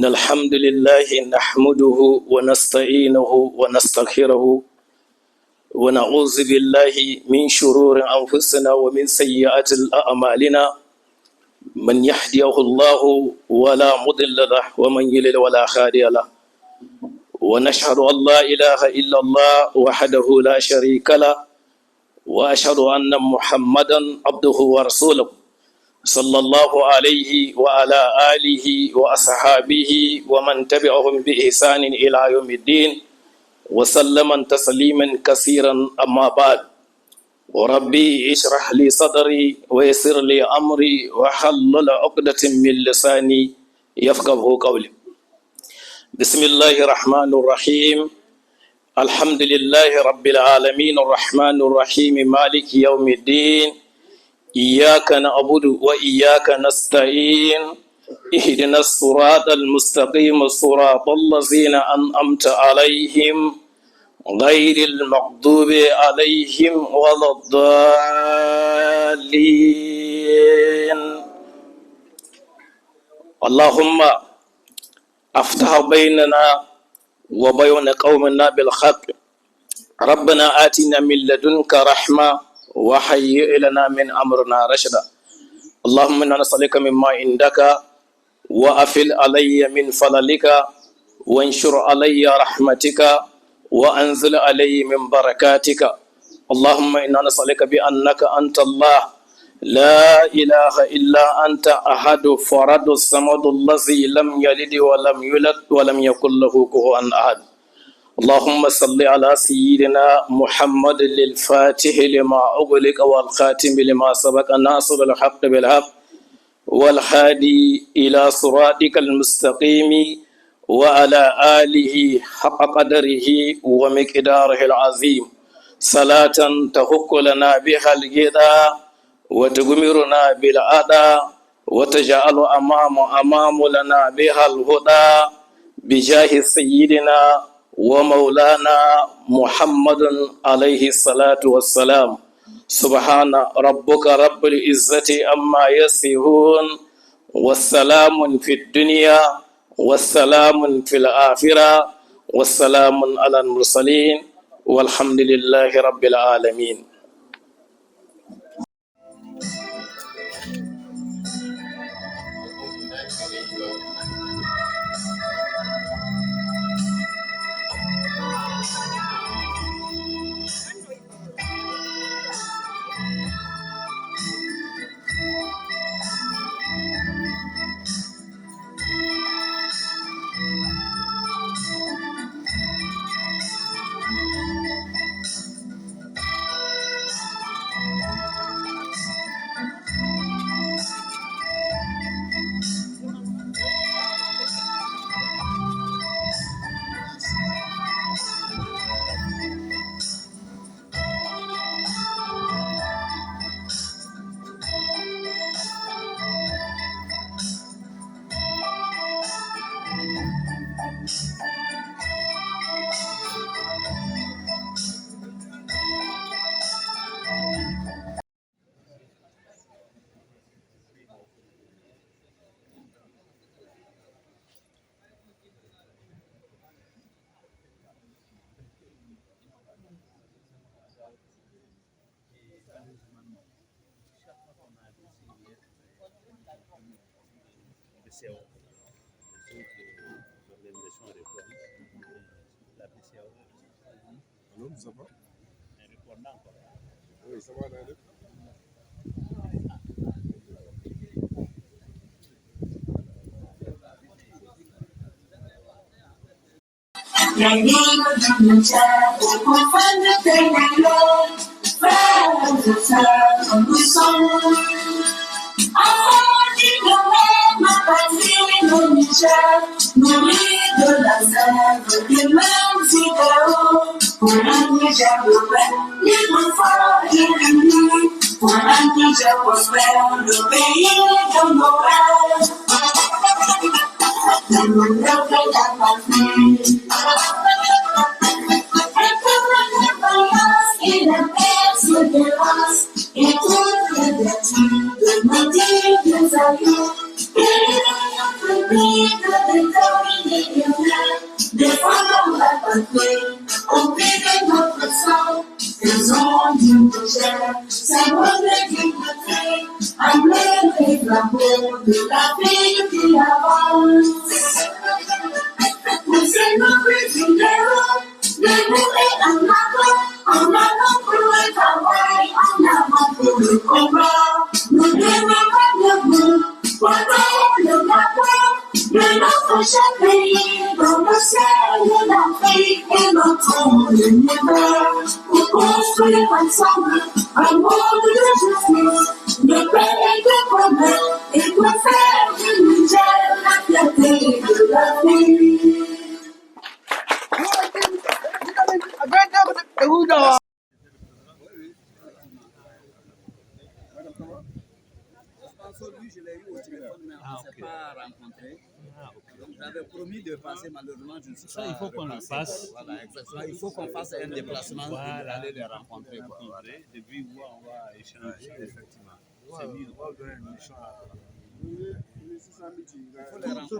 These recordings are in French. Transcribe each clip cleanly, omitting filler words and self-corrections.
إن الحمد لله نحمده ونستعينه ونستغفره ونعوذ بالله من شرور أنفسنا ومن سيئات أعمالنا من يهده الله ولا مضل له ومن يضلل ولا هادي له ونشهد أن لا إله إلا الله وحده لا شريك له وأشهد أن محمدا عبده ورسوله صلى الله عليه وعلى آله وأصحابه ومن تبعهم بإحسان إلى يوم الدين وسلم تسليما كثيرا. أما بعد، وربي اشرح لي صدري ويسر لي أمري وحلل عقدة من لساني يفقهوا قولي. بسم الله الرحمن الرحيم. الحمد لله رب العالمين الرحمن الرحيم مالك يوم الدين. إياك نعبد وإياك نستعين. اهدنا الصراط المستقيم صراط الذين أنعمت عليهم غير المغضوب عليهم ولا الضالين. اللهم افتح بيننا وبين قومنا بالحق. ربنا آتنا من لدنك رحمة وهيئ لنا من أمرنا رشدا. اللهم إنا نسألك مما عندك وأفل علي من فضلك وانشر علي رحمتك وأنزل علي من بركاتك. اللهم إنا نسألك بأنك أنت الله لا إله إلا أنت أحد فرد الصمد الذي لم يلد ولم يولد ولم يكن له كفوا أحد. اللهم صل على سيدنا محمد للفاتح لما أغلق والخاتم لما سبق ناصر الحق بالحق والهادي إلى صراطك المستقيم وعلى آله حق قدره ومقداره العظيم. صلاة تحق لنا بها الغدى وتغمرنا بالعدى وتجعل أمام لنا بها الهدى بجاه سيدنا ومولانا محمد عليه الصلاة والسلام. سبحان ربك رب العزة عما يصفون والسلام في الدنيا والسلام في الآخرة والسلام على المرسلين والحمد لله رب العالمين. Ça va? Oui, ça va, Nadine? Ma patrie, mon Niger, nourri de la sève des mêmes idéaux. Pour un Niger ouvert, libre, fort et uni. Pour un Niger prospère, le pays de nos rêves. Le bonheur de la patrie. Et pour la défaillance et la persévérance, et toutes les vertus de nos dignes aïeux. Et notre pays de clé, ouvrez notre sang, faisons du projet, symbole de dignité, emblème et flambeau de la vie qui avance. Nous sommes privilégiés, debout et en avant pour le travail, en avant pour le combat. Nous demeurons debout, portons le drapeau de notre cher pays, dans le ciel de l'Afrique et notre univers, pour construire ensemble un monde de justice, de paix et de bonheur, et pour faire du Niger la fierté de l'Afrique. Lui, je l'ai eu au téléphone, mais on ne s'est pas rencontré. Donc, j'avais promis de passer, malheureusement, je ne suis pas. Il faut qu'on le fasse. Voilà, exactement. Il faut qu'on fasse un déplacement pour aller les rencontrer. Depuis où on va échanger. Effectivement. C'est mieux.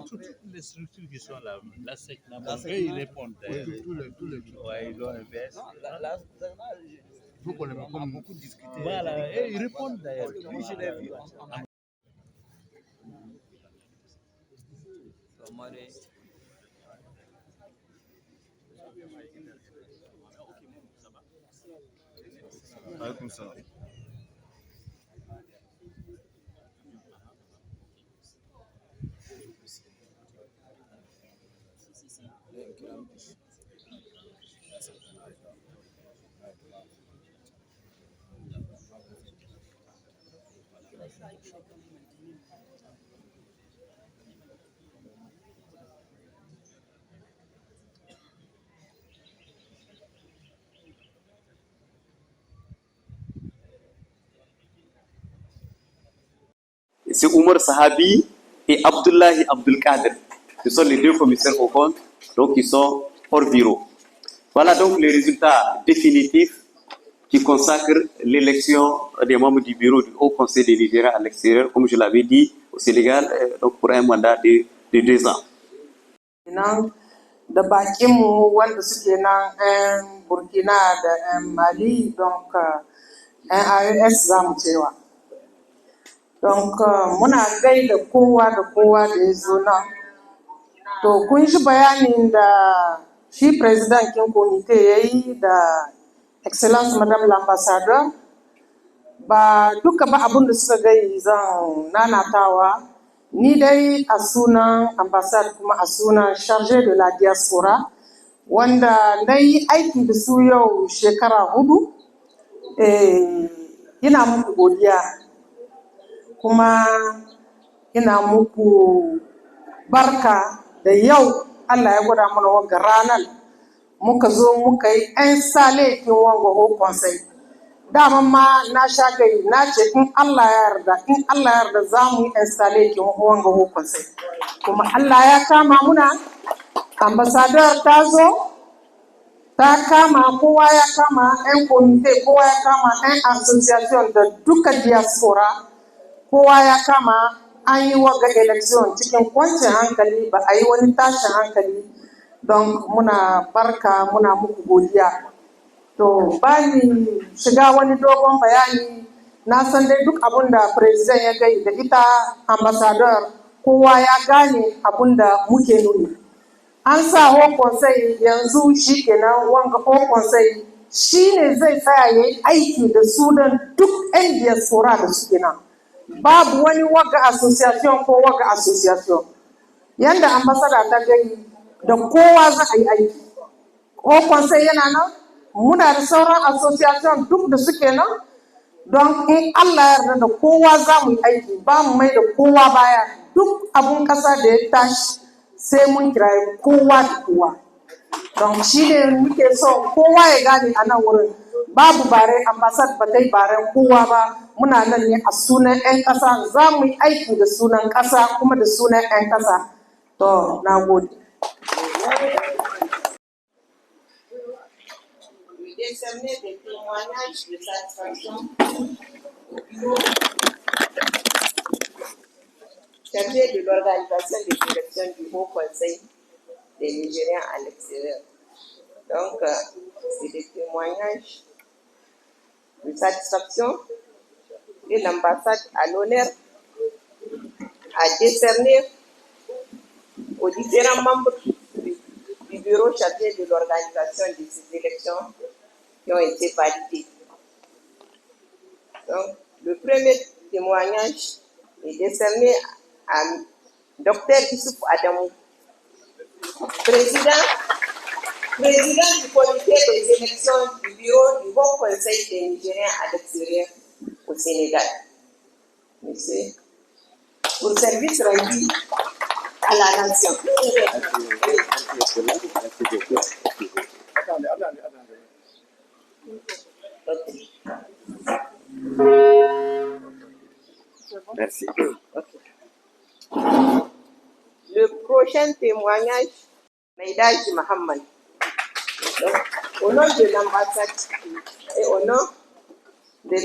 Toutes les structures qui sont là, la SEC, ils répondent. Tous les ils ont un veste. Il faut qu'on les a beaucoup discuté. Voilà, et ils répondent d'ailleurs. Lui, je l'ai vu. Comme ça. C'est Oumar Sahabi et Abdullahi Abdulkader. Ce sont les deux commissaires au compte, donc ils sont hors bureau. Voilà donc les résultats définitifs qui consacrent l'élection des membres du bureau du Haut Conseil des Nigériens à l'extérieur, comme je l'avais dit, au Sénégal, donc pour un mandat de 2 ans. Da bakinmu wanda suke nan 'yan Burkina da 'yan Mali, donc 'yan IOS za mu cewa. Donc muna gaida kowa da kowa da ya zo nan. To kun shi bayanin da shi president kin komite ya yi da Excellence Madame l'Ambassadeur, ba duka ba abin da suka gai zan nanatawa. Ni dai a sunan ambassade kuma a sunan chargé de la diaspora wanda na yi aiki da su yau shekara 4, ina muku godiya kuma ina muku barka da yau Allah ya gwada mana wanga ranar muka zo muka yi 'yan sale kin wanga Haut Conseil. Daman ma na sha gai na ce in Allah ya yarda za mu yi installe kin wanga Haut Conseil. Kuma Allah ya kama muna, ambassadeur ta zo, ta kama kowa ya kama 'yan komite, kowa ya kama 'yan association da duka diaspora, kowa ya kama an yi waga election cikin kwancin hankali, ba a yi wani tashin hankali. Don muna barka, muna muku godiya. To bani shiga wani dogon bayani, na san dai duk abin da president ya gai da ita ambassadeur kowa ya gane abin da muke nuni. An sa Haut Conseil yanzu shi kenan wanga Haut Conseil shi ne zai tsaya ya yi aiki da su don duk 'yan diaspora da suke nan. Babu wani waga association ko waga association. Yanda ambassador ta gai da kowa za a yi aiki. Haut Conseil yana nan, muna da sauran association duk da suke nan, don in Allah ya yarda da kowa za mu yi aiki, ba mu mai da kowa baya. Duk abun kasa da ya tashi sai mun kirayi kowa da kowa. Don shi ne muke so kowa ya gane a nan wurin babu bare, ambassade ba ta yi baren kowa ba, muna nan ne a sunan 'yan kasa, za mu yi aiki da sunan kasa kuma da sunan 'yan kasa. To, na gode. Décerner des témoignages de satisfaction chargé de l'organisation des élections du Haut Conseil des Nigériens à l'extérieur. Donc, c'est des témoignages de satisfaction que l'ambassade à l'honneur a décerné aux différents membres du bureau chargé de l'organisation de ces élections qui ont été validées. Donc, le premier témoignage est décerné à Dr Issouf Adamou, président du comité des élections du bureau du Haut Conseil des Nigériens à l'extérieur au Sénégal. Monsieur, pour service rendu à la nation. Merci. Le prochain témoignage, Maïdaji Mohamed. Au nom de l'ambassade et au nom du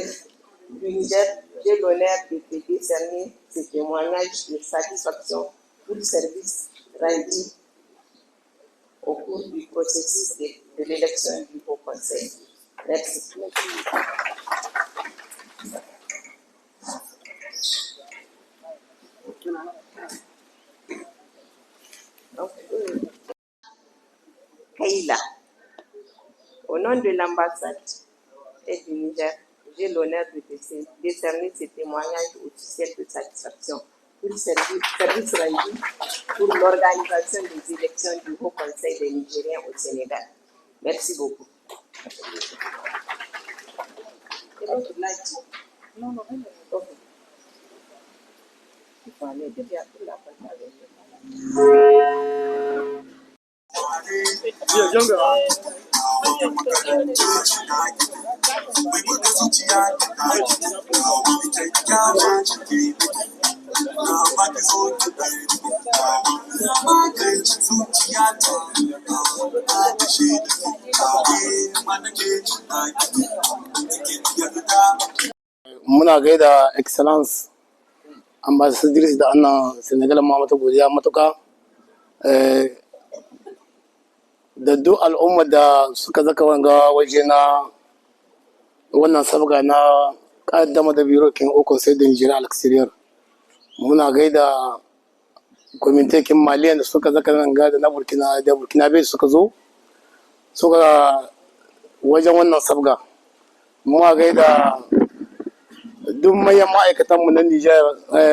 Niger, j'ai l'honneur de te décerner ce témoignage de satisfaction pour le service rendu au cours du processus de l'élection du Haut Conseil. Merci. Kaila. Au nom de l'ambassade et du Niger, j'ai l'honneur de décerner ce témoignage officiel de satisfaction pour le service rendu pour l'organisation des élections du Haut Conseil des Nigériens au Sénégal. Merci beaucoup. Muna gaida excellence ambassadrice da annan Senegal ma mata godiya matuka da duk al'umma da suka zaka wanga waje na wannan sabga na kaddama da biro kin okon sai da Nigeria al-exterior. Muna gaida komitekin maliyan da suka zaka nan ga da na Burkina Faso suka zo suka wajen wannan sabga. Muna gaida duk mayan ma'aikatanmu na Nijar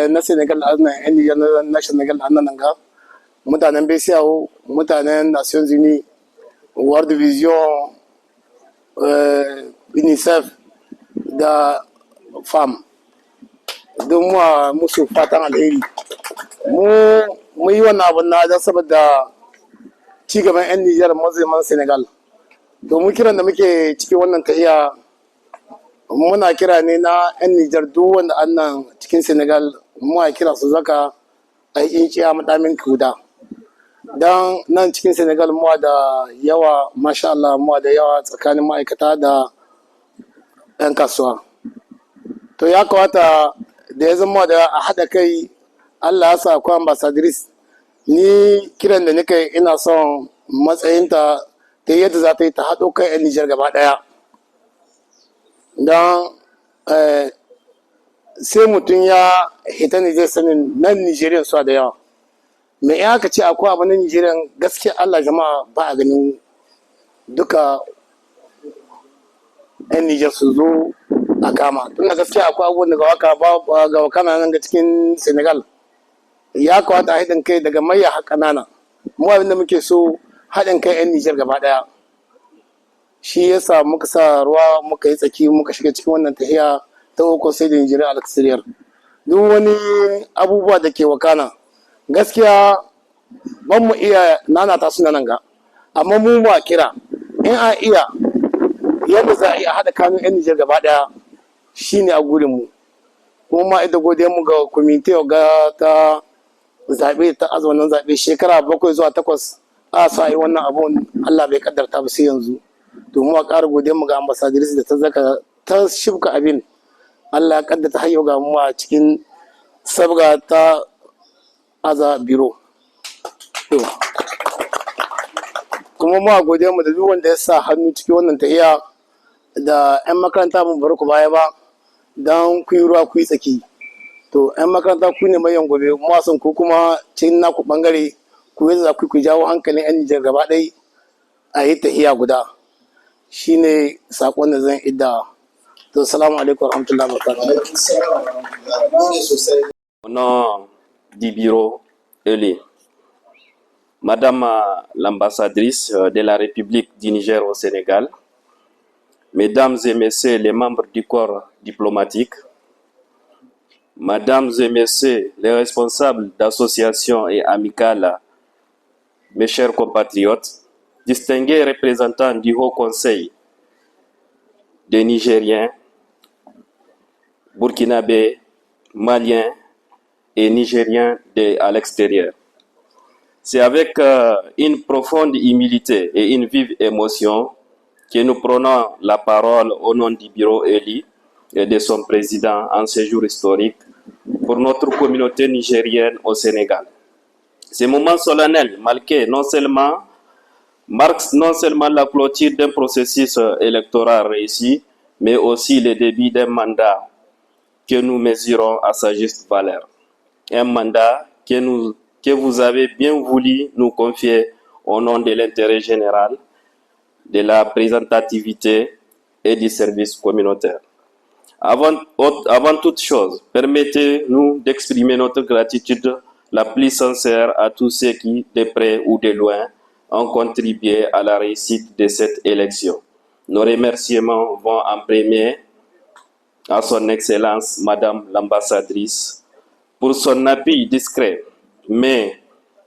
na Senegal yan Nijar na Senegal nan ga mutanen BCAO, mutanen Nations Unies, World Vision, UNICEF da FAM. Duk musu fatan alheri. Mu yi wannan abin na don saboda cigaban 'yan Nijar mazaman Senegal. Domin kiran da muke cikin wannan tahiya muna kira ne na 'yan Nijar duk wanda annan cikin Senegal muna kira su zaka a yi inciya madamin kuda. Don nan cikin Senegal muwa da yawa, masha Allah muwa da yawa tsakanin ma'aikata da 'yan kasuwa. To ya kawata da ya zama da a haɗa kai Allah ya sa ku ambassadrice ni kiran da nika ina son matsayinta ta yadda za ta yi ta haɗo kai 'yan Nijar gaba ɗaya. Don sai mutum ya hita ne zai sanin nan Nijeriya su da yawa. Mai in aka ce akwai abu na Nijeriya gaskiya Allah jama'a ba a ganin duka 'yan Nijar su zo a kama. Tun da gaskiya akwai abubuwan da ga wakana nan ga cikin Senegal. Ya kawata a haɗin kai daga maya har ƙanana. Mu abin da muke so haɗin kai 'yan Nijar gaba ɗaya. Shi yasa muka sa ruwa muka yi tsaki muka shiga cikin wannan tahiya ta uku sai da Nigeria al-exterior. Duk wani abubuwa da ke wakana gaskiya ban mu iya nanata suna nan ga, amma mu ma kira in a iya yadda za a iya haɗa kanun 'yan Nijar gaba ɗaya shine a gurin mu. Kuma ma ita godiya mu ga kwamite ga ta zaɓe ta azumin zaɓe shekara 7 zuwa 8 a sa yi wannan abun Allah bai kaddarta ba sai yanzu. Domin a ƙara gode mu ga ambassadrice da ta zaka ta shibka abin Allah ya kaddata har yau ga mu a cikin sabga ta aza biro. kuma mu a godiya mu da duk wanda ya sa hannu cikin wannan tahiya da 'yan makaranta mun bar ku baya ba don ku yi ruwa ku yi tsaki. To 'yan makaranta ku ne mayan gobe mu wasan ku kuma cikin naku bangare ku yi za ku jawo hankalin 'yan Nijar gaba ɗaya a yi tahiya guda. Shine sakon da zan idda. To assalamu alaikum warahmatullahi wabarakatuh. Au nom du bureau ELI, Madame l'ambassadrice de la République du Niger au Sénégal, Mesdames et Messieurs les membres du corps diplomatique, Mesdames et Messieurs les responsables d'associations et amicales, mes chers compatriotes, distingués représentants du Haut Conseil des Nigériens, Burkinabés, Maliens et Nigériens à l'extérieur. C'est avec une profonde humilité et une vive émotion que nous prenons la parole au nom du bureau ELI et de son président en séjour historique pour notre communauté nigérienne au Sénégal. Ce moment solennel marque non seulement la clôture d'un processus électoral réussi, mais aussi le début d'un mandat que nous mesurons à sa juste valeur. Un mandat que vous avez bien voulu nous confier au nom de l'intérêt général, de la représentativité et du service communautaire. Avant toute chose, permettez-nous d'exprimer notre gratitude la plus sincère à tous ceux qui, de près ou de loin, ont contribué à la réussite de cette élection. Nos remerciements vont en premier à son Excellence, Madame l'ambassadrice, pour son appui discret, mais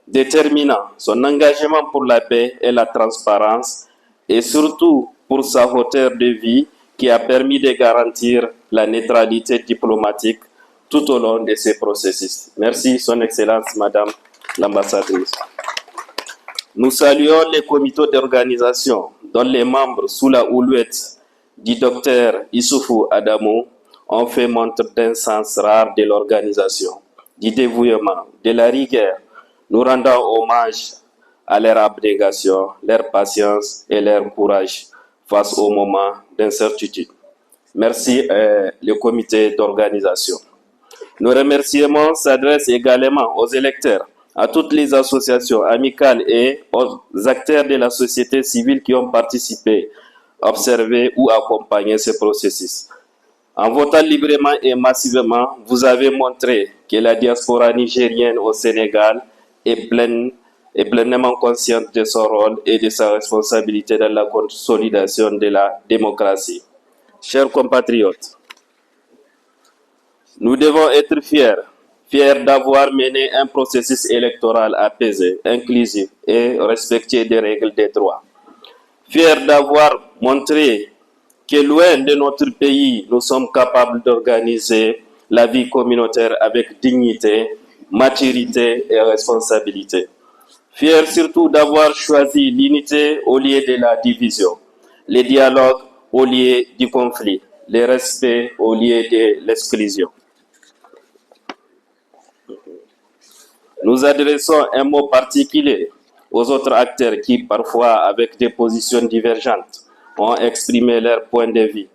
déterminant, son engagement pour la paix et la transparence, et surtout pour sa hauteur de vie qui a permis de garantir la neutralité diplomatique tout au long de ce processus. Merci, Son Excellence, Madame l'ambassadrice. Nous saluons les comités d'organisation dont les membres, sous la houlette du docteur Issoufou Adamou, ont fait montre d'un sens rare de l'organisation, du dévouement, de la rigueur. Nous rendons hommage à leur abnégation, leur patience et leur courage face aux moments d'incertitude. Merci le comité d'organisation. Nos remerciements s'adressent également aux électeurs, à toutes les associations amicales et aux acteurs de la société civile qui ont participé, observé ou accompagné ce processus. En votant librement et massivement, vous avez montré que la diaspora nigérienne au Sénégal est pleinement consciente de son rôle et de sa responsabilité dans la consolidation de la démocratie. Chers compatriotes, nous devons être fiers d'avoir mené un processus électoral apaisé, inclusif et respectueux des règles des droits. Fiers d'avoir montré que loin de notre pays, nous sommes capables d'organiser la vie communautaire avec dignité, maturité et responsabilité. Fiers surtout d'avoir choisi l'unité au lieu de la division, le dialogue au lieu du conflit, le respect au lieu de l'exclusion. Nous adressons un mot particulier aux autres acteurs qui, parfois avec des positions divergentes, ont exprimé leur point de vue.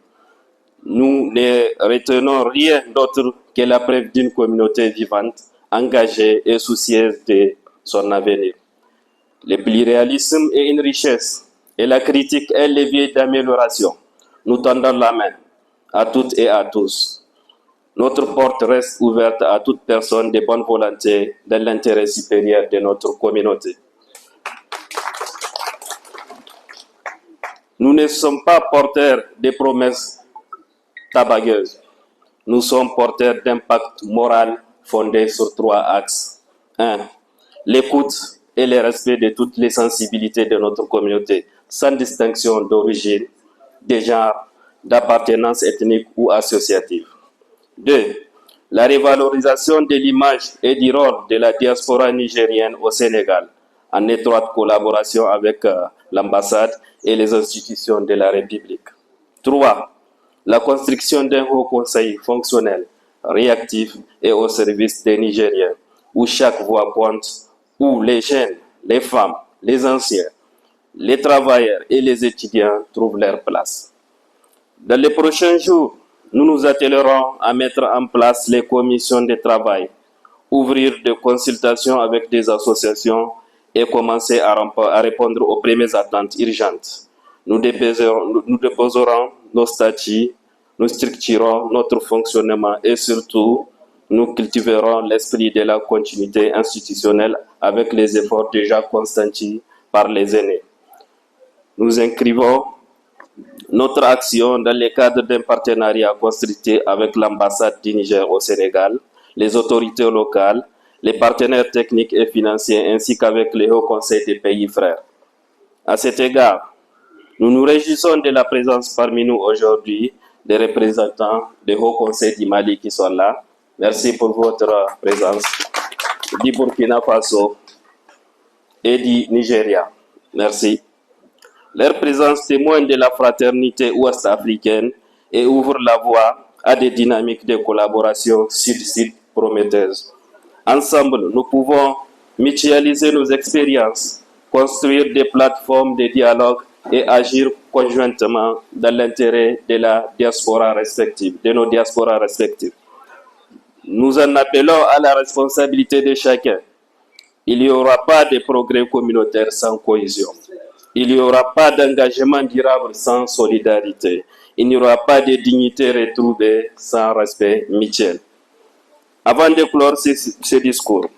Nous ne retenons rien d'autre que la preuve d'une communauté vivante, engagée et soucieuse de son avenir. Le pluralisme est une richesse et la critique est un levier d'amélioration. Nous tendons la main à toutes et à tous. Notre porte reste ouverte à toute personne de bonne volonté dans l'intérêt supérieur de notre communauté. Nous ne sommes pas porteurs de promesses tabagueuses. Nous sommes porteurs d'impact moral fondé sur 3 axes. 1. L'écoute et le respect de toutes les sensibilités de notre communauté, sans distinction d'origine, de genre, d'appartenance ethnique ou associative. 2. La revalorisation de l'image et du rôle de la diaspora nigérienne au Sénégal, en étroite collaboration avec l'ambassade et les institutions de la République. 3. La construction d'un haut conseil fonctionnel, réactif et au service des Nigériens, où chaque voix compte, où les jeunes, les femmes, les anciens, les travailleurs et les étudiants trouvent leur place. Dans les prochains jours, nous nous attellerons à mettre en place les commissions de travail, ouvrir des consultations avec des associations et commencer à répondre aux premières attentes urgentes. Nous déposerons nos statuts, nous structurerons notre fonctionnement et surtout, nous cultiverons l'esprit de la continuité institutionnelle avec les efforts déjà consentis par les aînés. Nous inscrivons notre action dans le cadre d'un partenariat constitué avec l'ambassade du Niger au Sénégal, les autorités locales, les partenaires techniques et financiers ainsi qu'avec les hauts conseils des pays frères. À cet égard, nous nous réjouissons de la présence parmi nous aujourd'hui des représentants des hauts conseils du Mali qui sont là. Merci pour votre présence. Du Burkina Faso et du Nigeria. Merci. Leur présence témoigne de la fraternité ouest-africaine et ouvre la voie à des dynamiques de collaboration sud-sud prometteuses. Ensemble, nous pouvons mutualiser nos expériences, construire des plateformes de dialogue et agir conjointement dans l'intérêt de la diaspora respective, de nos diasporas respectives. Nous en appelons à la responsabilité de chacun. Il n'y aura pas de progrès communautaire sans cohésion. Il n'y aura pas d'engagement durable sans solidarité. Il n'y aura pas de dignité retrouvée sans respect mutuel. Avant de clore ce discours,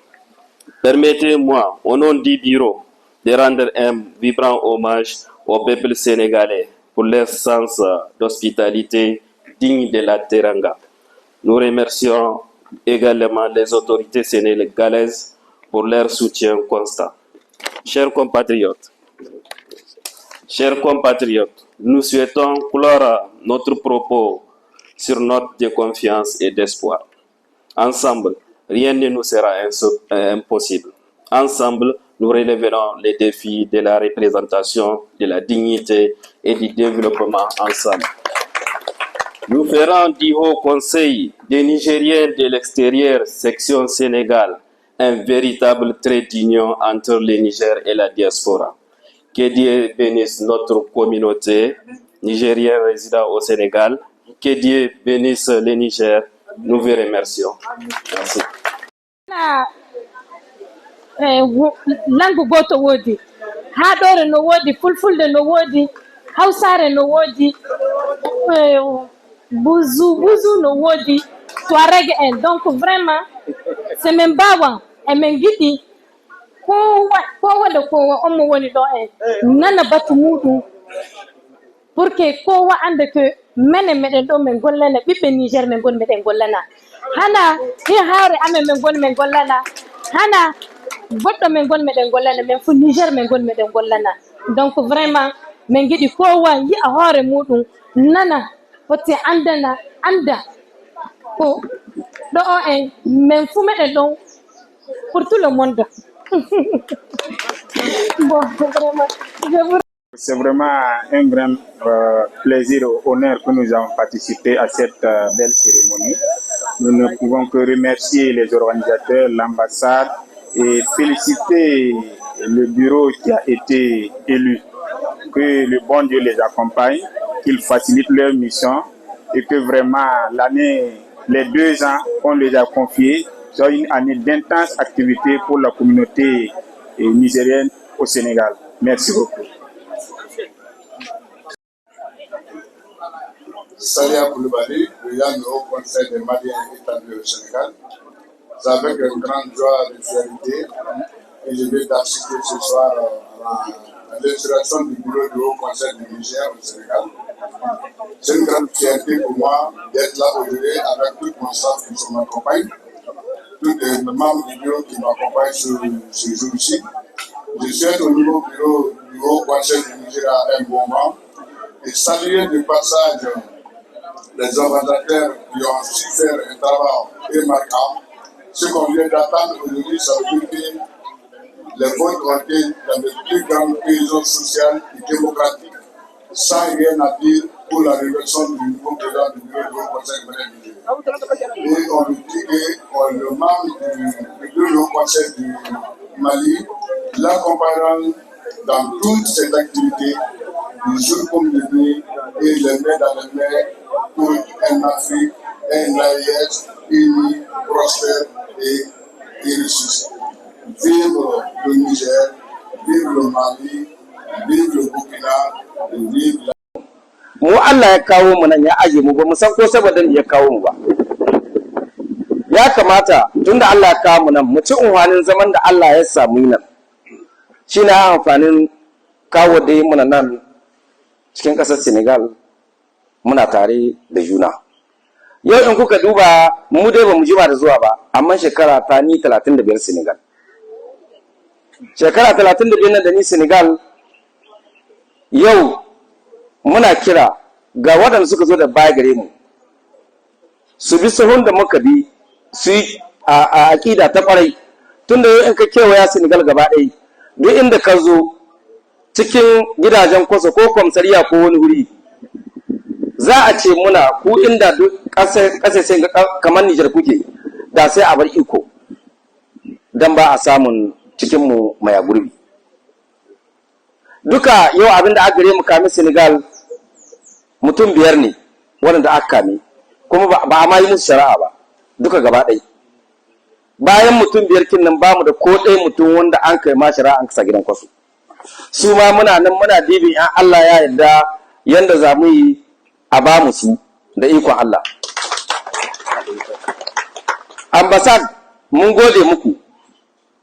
permettez-moi, au nom du bureau, de rendre un vibrant hommage au peuple sénégalais pour leur sens d'hospitalité digne de la Teranga. Nous remercions également les autorités sénégalaises pour leur soutien constant. Chers compatriotes, nous souhaitons clore notre propos sur note de confiance et d'espoir. Ensemble, rien ne nous sera impossible. Ensemble, nous relèverons les défis de la représentation, de la dignité et du développement ensemble. Nous ferons du Haut Conseil des Nigériens de l'extérieur, section Sénégal, un véritable trait d'union entre le Niger et la diaspora. Que Dieu bénisse notre communauté nigérienne résidant au Sénégal. Que Dieu bénisse le Niger. Nous vous remercions. Merci. Langu goto wodi, haɗore no wodi, fulfulde no wodi, hausare no wodi, buzu no wodi, Touareg en. Donc vraiment, c'est même bawan, et men gidi, kowa da kowa omo woni ɗo en, nana batu muɗum, pour que kowa anda que mene meɗen ɗo min gollana, ɓiɓɓe Niger min gon meɗen gollana. Hana hi hawre amen min gon min gollana, hana goɗɗo min gon meɗen gollana, min fu Niger min gon meɗen gollana. Donc vraiment min giɗi kowa yi'a hoore muɗum, nana foti anda ko ɗo o en min fu meɗen ɗon pour tout le monde. Bon, vraiment, je vous... C'est vraiment un grand plaisir et honneur que nous avons participé à cette belle cérémonie. Nous ne pouvons que remercier les organisateurs, l'ambassade et féliciter le bureau qui a été élu. Que le bon Dieu les accompagne, qu'il facilite leur mission et que vraiment les 2 ans qu'on les a confiés soit une année d'intense activité pour la communauté nigérienne au Sénégal. Merci beaucoup. Salia Koulibaly, le Yann au Conseil des Maliens établi au Sénégal. C'est avec une grande joie et fierté que je vais participer ce soir à l'installation du bureau du Haut Conseil du Niger au Sénégal. C'est une grande fierté pour moi d'être là aujourd'hui avec tout mon staff qui m'accompagne, tous les membres du bureau qui m'accompagnent ce jour-ci. Je souhaite au niveau du Haut Conseil du Niger un bon moment et saluer de passage les organisateurs qui ont su faire un travail remarquable. Ce qu'on vient d'attendre aujourd'hui, ça veut dire que les votes ont été dans les plus grandes cohésions sociales et démocratiques, sans rien à dire pour la réélection du nouveau président du bureau du Haut Conseil du Niger. Et on nous dit que le membre du Haut Conseil du Mali l'accompagnera dans toutes ces activités, du jour comme de nuit, et les mains dans les mains pour un Afrique, un AIS uni, prospère et ressuscité. Vive le Niger, vive le Mali, vive le Burkina, et vive la... mu Allah ya kawo mu nan ya aje mu ba mu san ko saboda ya kawo mu ba. Ya kamata tunda Allah ya kawo mu nan mu ci unwanin zaman da Allah ya samu nan. Shi na amfanin kawo da mu nan cikin ƙasar Senegal muna tare da juna. Yau in kuka duba mu dai ba mu jima da zuwa ba, amma shekara ta ni 35 Senegal. Shekara 35 nan da ni Senegal, yau muna kira ga waɗanda suka zo da baya gare mu su bi sahun da muka bi su yi a aƙida ta ƙwarai. Tun da in ka kewaya Senegal gaba ɗaya, duk inda ka zo cikin gidajen kwasa ko kwamsariya ko wani wuri, za a ce muna ku inda duk ƙasashen kamar Nijar kuke, da sai a bar iko don ba a samun cikinmu maya gurbi. Duka yau abin da aka gare mu kamin Senegal mutum 5 ne waɗanda aka kame, kuma ba a ma yi musu shari'a ba duka gaba ɗaya. Bayan mutum 5 kin nan ba mu da ko ɗaya mutum wanda an kai ma shari'a an kasa gidan kwasu. Su ma muna nan muna dibin in Allah ya yarda yanda za mu yi a ba mu su da ikon Allah. Ambasad mun gode muku,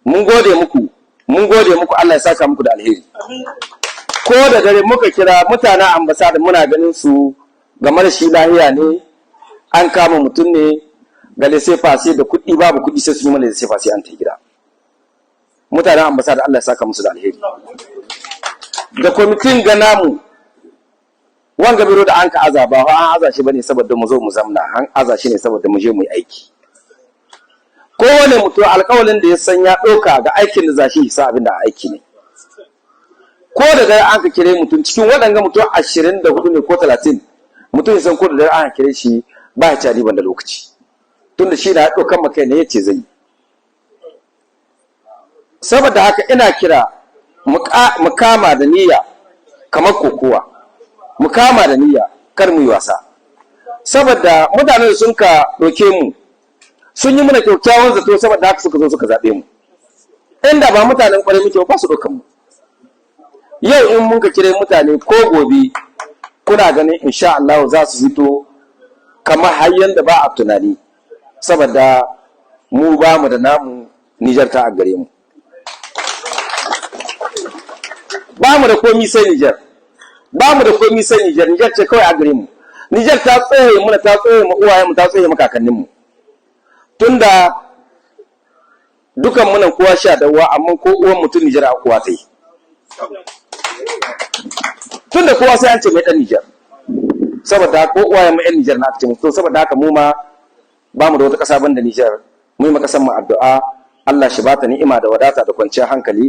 mun gode muku, mun gode muku, Allah ya saka muku da alheri. Ko da dare muka kira mutanen ambasada muna ganin su game da shi lahiya ne, an kama mutum ne ga lese fasi da kuɗi babu kuɗi sai su yi mana lese fasi an ta gida. Mutanen ambasada Allah ya saka musu da alheri. Da kwamitin ga namu wanga biro da an ka aza ba an aza shi bane saboda mu zo mu zamna, an aza shi ne saboda mu je mu yi aiki. Kowane mutum alƙawalin da ya san ya ɗauka ga aikin da za shi sa abin da aiki ne. Ko da dare an ka kire mutum cikin waɗanga mutum 24 ne ko 30, mutum ya san ko da dare an kire shi ba ya cari ban da lokaci. Tunda shi na ɗaukan maka ne ya ce zai. Saboda haka ina kira mu kama da niyya kamar kokowa. Mu kama da niyya kar mu yi wasa. Saboda mutanen sun ka ɗauke mu sun yi mana kyakkyawan zato saboda haka suka zo suka zaɓe mu. Inda ba mutanen ƙwarai muke ba su ɗaukan mu. Yau in mun ka kire mutane ko gobe kuna ganin insha Allah za su fito kamar hayyan da ba a tunani, saboda mu ba mu da namu Nijar ta a gare mu. Ba mu da komi sai Nijar. Ba mu da komi sai Nijar. Nijar ce kawai a gare mu. Nijar ta tsoye muna, ta tsoye mu uwaye mu, ta tsoye mu kakannin mu. Tunda dukan mu nan kowa sha dawa, amma ko uwan mutum Nijar a kowa tai. Tunda kowa sai an ce mai dan Nijar. Saboda ko uwaye mu yan Nijar na ce mu, to saboda haka mu ma ba mu da wata ƙasa banda Nijar. Mu yi ma ƙasar mu addu'a Allah shi bata ni'ima da wadata da kwanciyar hankali.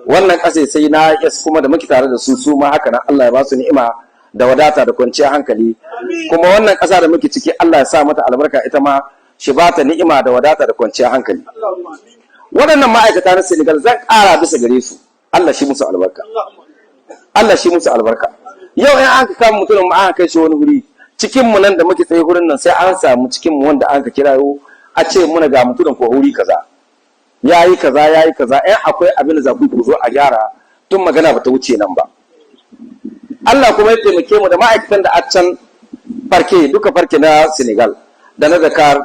Wannan ƙasa sai na yes kuma da muke tare da su su ma haka nan Allah ya ba su ni'ima da wadata da kwanciyar hankali. Kuma wannan ƙasa da muke ciki Allah ya sa mata albarka ita ma shi bata ni'ima da wadata da kwanciyar hankali. Waɗannan ma'aikata na Senegal zan ƙara bisa gare su. Allah shi musu albarka. Allah shi musu albarka. Yau in an ka kama mutumin mu an kai shi wani wuri, cikin mu nan da muke tsaye wurin nan sai an samu cikin mu wanda an ka kirayo a ce muna ga mutumin ko wuri kaza. Yayi kaza yayi kaza, in akwai abin da za ku zo a gyara tun magana ba ta wuce nan ba. Allah kuma ya taimake mu da ma'aikatan da a can farke duka farke na Senegal da na Dakar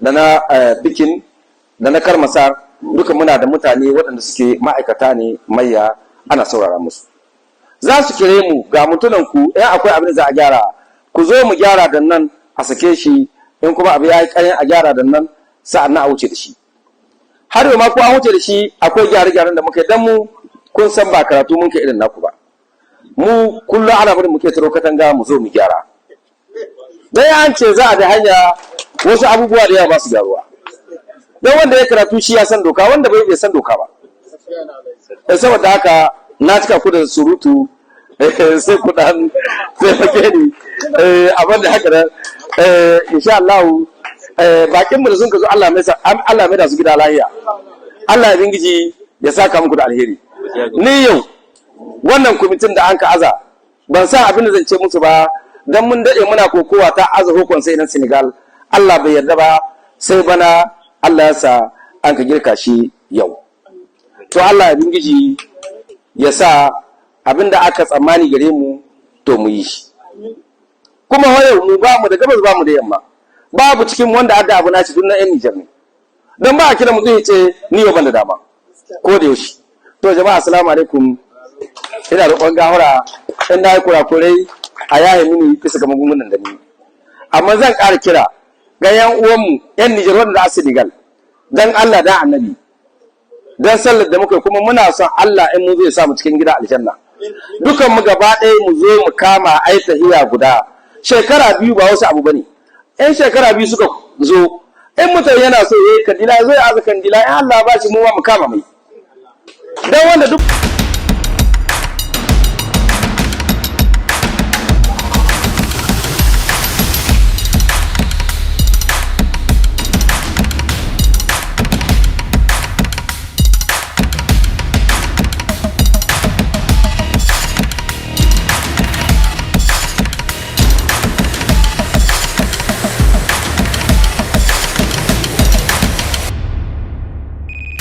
da na Bikin da na Karmasar duka muna da mutane waɗanda suke ma'aikata ne mayya ana saurara musu. Za su kire mu ga mutunan ku in akwai abin da za a gyara ku zo mu gyara da nan a sake shi, in kuma abu ya yi ƙarin a gyara da nan sa'an nan a wuce da shi. Har yau ma ko an wuce da shi akwai gyare-gyaren da muka yi dan mu kun san ba karatu mun kai irin naku ba. Mu kullum ana bari muke taro katanga mu zo mu gyara. Dai an ce za a da hanya wasu abubuwa da yawa ba su gyaruwa. Dan wanda ya karatu shi ya san doka, wanda bai san doka ba. Saboda haka na cika ku da surutu sai ku dan sai fake ni abin da haka insha Allah bakin mu da sun ka zo Allah mai da su gida lahiya. Allah ya bingiji ya saka muku da alheri. Ni yau wannan kwamitin da an ka aza ban san abin da zan ce musu ba dan mun dade muna kokowa ta aza hukun sai nan Senegal Allah bai yarda ba sai bana Allah ya sa an ka girka shi yau to Allah ya bingiji ya sa abin da aka tsammani gare mu to mu yi shi kuma wayo mu ba mu da gabas ba mu da yamma babu cikin wanda aka abu naci duk na yan Nijar ne dan ba a kira mutum ya ce ni yau ban da dama ko da yaushe to jama'a assalamu alaikum ina roƙon gahura in na yi kurakurai a yaye mini bisa ga magungunan da ni amma zan ƙara kira ga yan uwanmu yan Nijar wanda a Senegal dan Allah da annabi dan sallar da muka kuma muna son Allah in mu zai sa mu cikin gida aljanna dukan mu gaba ɗaya mu zo mu kama ai tahiya guda shekara biyu ba wasu abu bane in shekara biyu suka zo in mutum yana so yayi kandila zai aza kandila in Allah ba shi mu ma mu kama mai dan wanda duk